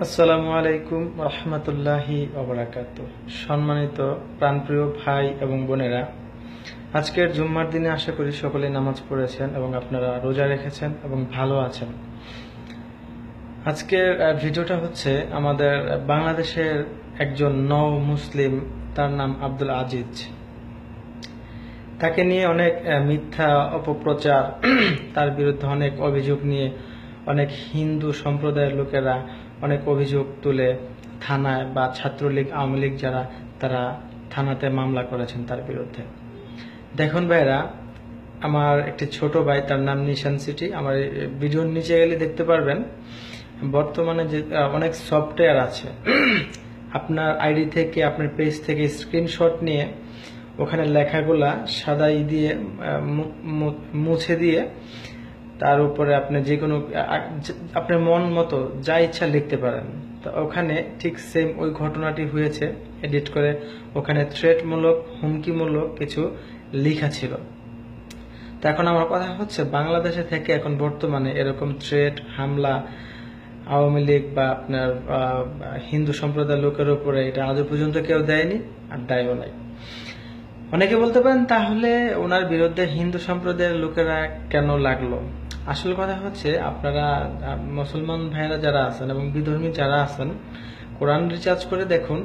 আসসালামু আলাইকুম রহমতুল্লাহি ওবারাকাতুহ। সম্মানিত প্রাণপ্রিয় ভাই এবং বোনেরা, আজকের জুম্মার দিনে আশা করি সকলে নামাজ পড়েছেন এবং আপনারা রোজা রেখেছেন এবং ভালো আছেন। আজকের ভিডিওটা হচ্ছে আমাদের বাংলাদেশের একজন নও মুসলিম, তার নাম আব্দুল আজিজ। তাকে নিয়ে অনেক মিথ্যা অপপ্রচার, তার বিরুদ্ধে অনেক অভিযোগ নিয়ে অনেক হিন্দু সম্প্রদায়ের লোকেরা অনেক অভিযোগ তুলে থানায় বা ছাত্রলীগ আওয়ামী লীগ যারা, তারা থানাতে মামলা করেছেন তার বিরুদ্ধে। দেখুন ভাইরা, আমার একটি ছোট ভাই, তার নাম নিশান সিটি। আমার ভিডিওর নিচে গেলে দেখতে পারবেন বর্তমানে যে অনেক সফটওয়্যার আছে, আপনার আইডি থেকে আপনার পেজ থেকে স্ক্রিনশট নিয়ে ওখানে লেখাগুলা সাদাই দিয়ে মুছে দিয়ে তার উপরে আপনি যে কোনো আপনার মন মতো যা ইচ্ছা লিখতে পারেন। তো ওখানে ঠিক সেম ওই ঘটনাটি হয়েছে, এডিট করে ওখানে থ্রেটমূলক হুমকিমূলক কিছু লেখা ছিল। তো এখন আমার কথা হচ্ছে, বাংলাদেশে থেকে এখন বর্তমানে এরকম থ্রেট হামলা আওয়ামী লীগ বা আপনার হিন্দু সম্প্রদায়ের লোকের উপরে এটা আজও পর্যন্ত কেউ দেয়নি, আর দায়ও নাই। অনেকে বলতে পারেন, তাহলে ওনার বিরুদ্ধে হিন্দু সম্প্রদায়ের লোকেরা কেন লাগলো? আসল কথা হচ্ছে, আপনারা মুসলমান ভাইয়েরা যারা আছেন এবং বিধর্মী যারা আছেন, কোরআন রিসার্চ করে দেখুন,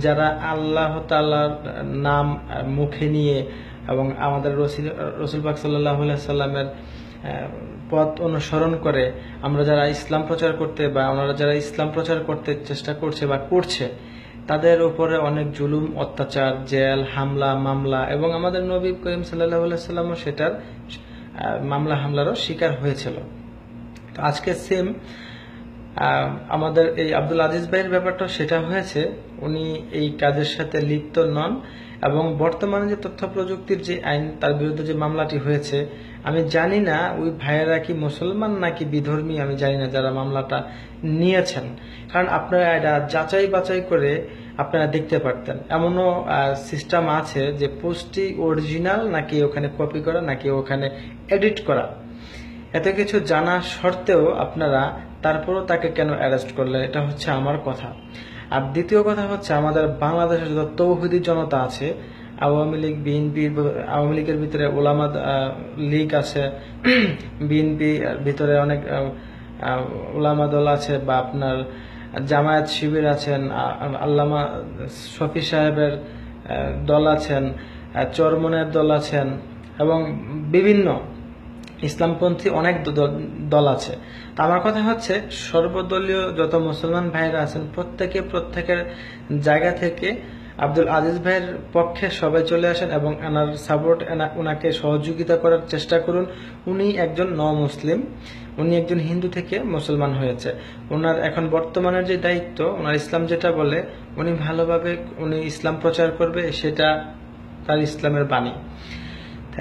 যারা আল্লাহ তাআলার নাম মুখে নিয়ে এবং আমাদের রসুল পাক সাল্লাল্লাহু আলাইহি সাল্লামের পথ অনুসরণ করে আমরা যারা ইসলাম প্রচার করতে বা আমরা যারা ইসলাম প্রচার করতে চেষ্টা করছে বা করছে, তাদের উপরে অনেক জুলুম, অত্যাচার, জেল, হামলা, মামলা, এবং আমাদের নবী করিম সাল্লাল্লাহু আলাইহি সাল্লামও সেটার মামলা হামলারও শিকার হয়েছিল। তো আজকে সেম আমাদের এই আব্দুল আজিজ ভাইয়ের ব্যাপারটা সেটা হয়েছে। উনি এই কাজের সাথে লিপ্ত নন, এবং বর্তমানে যে তথ্য প্রযুক্তির যে আইন, তার বিরুদ্ধে যে মামলাটি হয়েছে, আমি জানি না ওই ভাইয়েরা কি মুসলমান নাকি বিধর্মী, আমি জানি না যারা মামলাটা নিয়েছেন। কারণ আপনারা এটা যাচাই বাছাই করে আপনারা দেখতে পারতেন। এমনও সিস্টেম আছে যে পোস্টটি অরিজিনাল নাকি ওখানে কপি করা নাকি ওখানে এডিট করা, এত কিছু জানা সত্ত্বেও আপনারা তারপরও তাকে কেন অ্যারেস্ট করলেন? এটা হচ্ছে আমার কথা। আর দ্বিতীয় কথা হচ্ছে, আমাদের বাংলাদেশের যত তৌহিদি জনতা আছে, আওয়ামী লীগ, বিএনপি, আওয়ামী লীগের ভিতরে ওলামা লীগ আছে, বিএনপি ভিতরে অনেক ওলামা দল আছে, বা আপনার জামায়াত শিবির আছেন, আল্লামা শফি সাহেবের দল আছেন, চরমনের দল আছেন, এবং বিভিন্ন ইসলামপন্থী অনেক দল আছে। তা আমার কথা হচ্ছে, সর্বদলীয় যত মুসলমান ভাইরা আছেন, প্রত্যেকের জায়গা থেকে আব্দুল আজিজ ভাইয়ের পক্ষে সবাই চলে আসেন এবং এনার সাপোর্ট, ওনাকে সহযোগিতা করার চেষ্টা করুন। উনি একজন মুসলিম, উনি একজন হিন্দু থেকে মুসলমান হয়েছে। ওনার এখন বর্তমানের যে দায়িত্ব, ওনার ইসলাম যেটা বলে, উনি ভালোভাবে উনি ইসলাম প্রচার করবে, সেটা তার ইসলামের বাণী।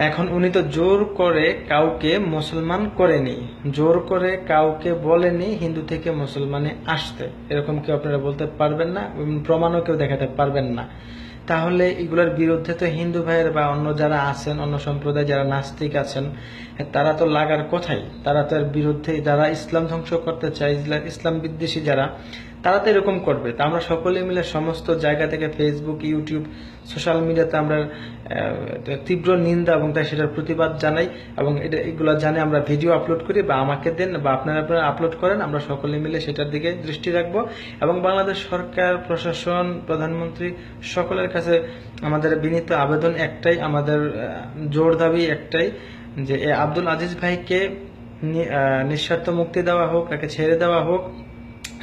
এখন উনি তো জোর করে কাউকে মুসলমান করেনি, জোর করে কাউকে বলেনি হিন্দু থেকে মুসলমানে আসতে, এরকম কেউ আপনারা বলতে পারবেন না, প্রমাণও কেউ দেখাতে পারবেন না। তাহলে এগুলোর বিরুদ্ধে তো হিন্দু ভাইয়ের বা অন্য যারা আছেন, অন্য সম্প্রদায় যারা নাস্তিক আছেন, তারা তো লাগার কথাই। তারা তো এর বিরুদ্ধে, যারা ইসলাম ধ্বংস করতে চায়, ইসলাম বিদ্বেষী যারা, তারা তো এরকম করবে। তা আমরা সকলে মিলে সমস্ত জায়গা থেকে, ফেসবুক, ইউটিউব, সোশ্যাল মিডিয়াতে আমরা তীব্র নিন্দা এবং তাই সেটার প্রতিবাদ জানাই, এবং এগুলো জানে আমরা ভিডিও আপলোড করি, বা আমাকে দেন বা আপনারা আপলোড করেন, আমরা সকলে মিলে সেটার দিকে দৃষ্টি রাখবো। এবং বাংলাদেশ সরকার, প্রশাসন, প্রধানমন্ত্রী সকলের কাছে আমাদের বিনীত আবেদন একটাই, আমাদের জোর দাবি একটাই, যে আব্দুল আজিজ ভাইকে নিঃশর্ত মুক্তি দেওয়া হোক, তাকে ছেড়ে দেওয়া হোক,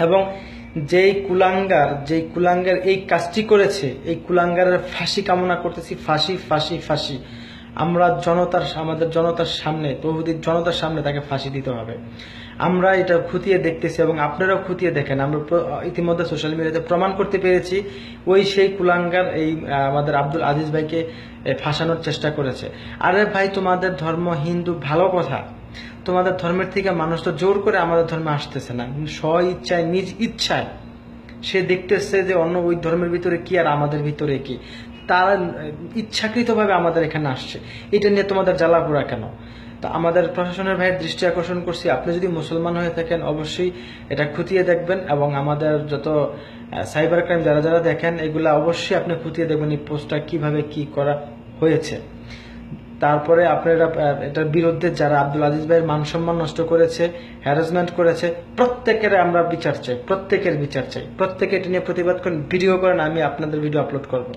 এবং যেই কুলাঙ্গার এই কাজটি করেছে, এই কুলাঙ্গারের ফাঁসি কামনা করতেছি। ফাঁসি, ফাঁসি, ফাঁসি। আমরা আমাদের জনতার সামনে, তৌহিদির জনতার সামনে তাকে ফাঁসি দিতে হবে। আমরা এটা খুঁটিয়ে দেখতেছি এবং আপনারাও খুঁটিয়ে দেখেন। আমরা ইতিমধ্যে সোশ্যাল মিডিয়াতে প্রমাণ করতে পেরেছি, সেই কুলাঙ্গার এই আমাদের আব্দুল আজিজ ভাইকে ফাঁসানোর চেষ্টা করেছে। আরে ভাই, তোমাদের ধর্ম হিন্দু, ভালো কথা, তোমাদের ধর্মের থেকে মানুষ তো জোর করে আমাদের ধর্মে আসতেছে না, স্ব ইচ্ছায়, নিজ ইচ্ছায় সে দেখতেছে যে অন্য ওই ধর্মের ভিতরে কি আর আমাদের ভিতরে কি, তারা ইচ্ছাকৃতভাবে আমাদের এখানে আসছে। এটা নিয়ে তোমাদের জ্বালাপোড়া কেন? তো তা আমাদের প্রশাসনের ভাইয়ের দৃষ্টি আকর্ষণ করছি, আপনি যদি মুসলমান হয়ে থাকেন অবশ্যই এটা খতিয়ে দেখবেন, এবং আমাদের যত সাইবার ক্রাইম যারা যারা দেখেন এগুলা অবশ্যই আপনি খতিয়ে দেখবেন এই পোস্টটা কিভাবে কি করা হয়েছে। তারপরে আপনারা এটার বিরুদ্ধে যারা আব্দুল আজিজ ভাইয়ের মান সম্মান নষ্ট করেছে, হ্যারাসমেন্ট করেছে, প্রত্যেকের আমরা বিচার চাই, প্রত্যেকের বিচার চাই। প্রত্যেকে এটা নিয়ে প্রতিবাদ করেন, ভিডিও করেন, আমি আপনাদের ভিডিও আপলোড করব।